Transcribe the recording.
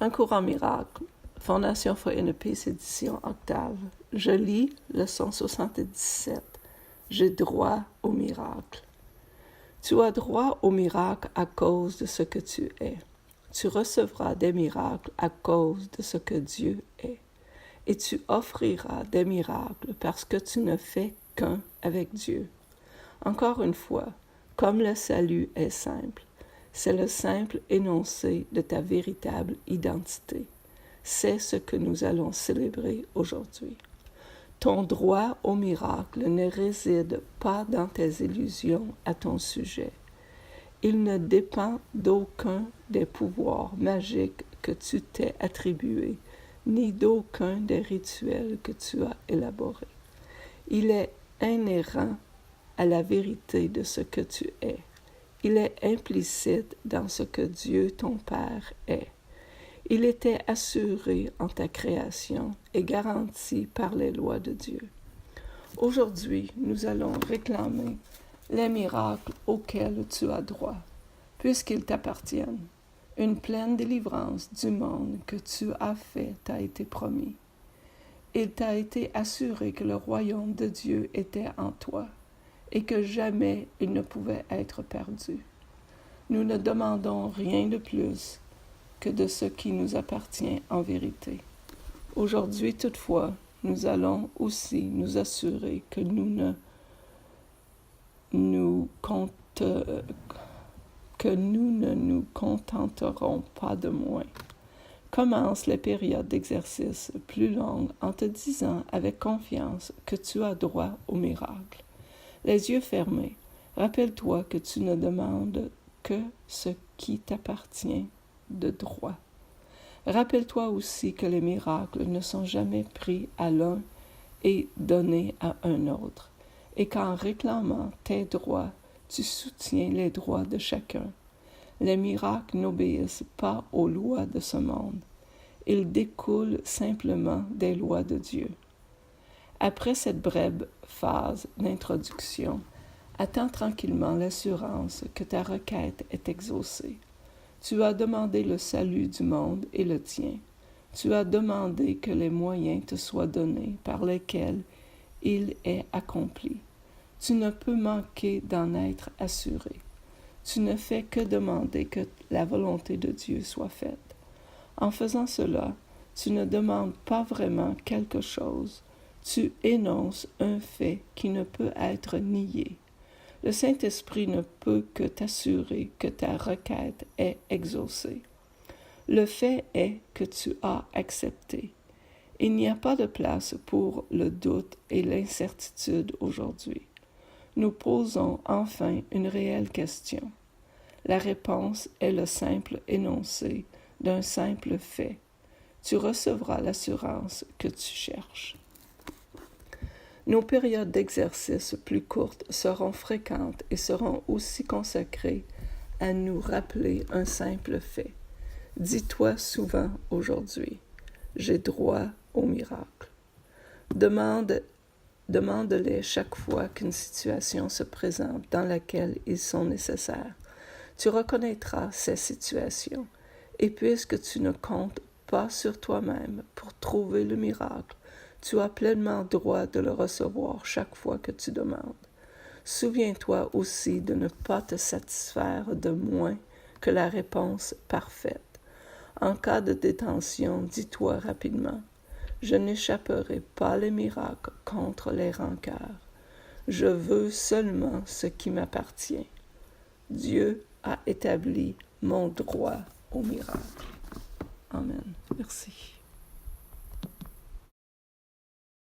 Un courant miracle. Fondation for Inner Peace, édition Octave. Je lis le 177. J'ai droit au miracle. Tu as droit au miracle à cause de ce que tu es. Tu recevras des miracles à cause de ce que Dieu est. Et tu offriras des miracles parce que tu ne fais qu'un avec Dieu. Encore une fois, comme le salut est simple, c'est le simple énoncé de ta véritable identité. C'est ce que nous allons célébrer aujourd'hui. Ton droit au miracle ne réside pas dans tes illusions à ton sujet. Il ne dépend d'aucun des pouvoirs magiques que tu t'es attribués, ni d'aucun des rituels que tu as élaborés. Il est inhérent à la vérité de ce que tu es. Il est implicite dans ce que Dieu, ton Père, est. Il était assuré en ta création et garanti par les lois de Dieu. Aujourd'hui, nous allons réclamer les miracles auxquels tu as droit, puisqu'ils t'appartiennent. Une pleine délivrance du monde que tu as fait t'a été promis. Il t'a été assuré que le royaume de Dieu était en toi et que jamais il ne pouvait être perdu. Nous ne demandons rien de plus que de ce qui nous appartient en vérité. Aujourd'hui, toutefois, nous allons aussi nous assurer que nous ne nous contenterons pas de moins. Commence les périodes d'exercice plus longues en te disant avec confiance que tu as droit au miracle. Les yeux fermés, rappelle-toi que tu ne demandes que ce qui t'appartient de droit. Rappelle-toi aussi que les miracles ne sont jamais pris à l'un et donnés à un autre, et qu'en réclamant tes droits, tu soutiens les droits de chacun. Les miracles n'obéissent pas aux lois de ce monde. Ils découlent simplement des lois de Dieu. Après cette brève phase d'introduction, attends tranquillement l'assurance que ta requête est exaucée. Tu as demandé le salut du monde et le tien. Tu as demandé que les moyens te soient donnés par lesquels il est accompli. Tu ne peux manquer d'en être assuré. Tu ne fais que demander que la volonté de Dieu soit faite. En faisant cela, tu ne demandes pas vraiment quelque chose. Tu énonces un fait qui ne peut être nié. Le Saint-Esprit ne peut que t'assurer que ta requête est exaucée. Le fait est que tu as accepté. Il n'y a pas de place pour le doute et l'incertitude aujourd'hui. Nous posons enfin une réelle question. La réponse est le simple énoncé d'un simple fait. Tu recevras l'assurance que tu cherches. Nos périodes d'exercice plus courtes seront fréquentes et seront aussi consacrées à nous rappeler un simple fait. Dis-toi souvent aujourd'hui, j'ai droit au miracle. Demande-les chaque fois qu'une situation se présente dans laquelle ils sont nécessaires. Tu reconnaîtras ces situations, et puisque tu ne comptes pas sur toi-même pour trouver le miracle, tu as pleinement droit de le recevoir chaque fois que tu demandes. Souviens-toi aussi de ne pas te satisfaire de moins que la réponse parfaite. En cas de détention, dis-toi rapidement, je n'échapperai pas les miracles contre les rancœurs. Je veux seulement ce qui m'appartient. Dieu a établi mon droit au miracle. Amen. Merci.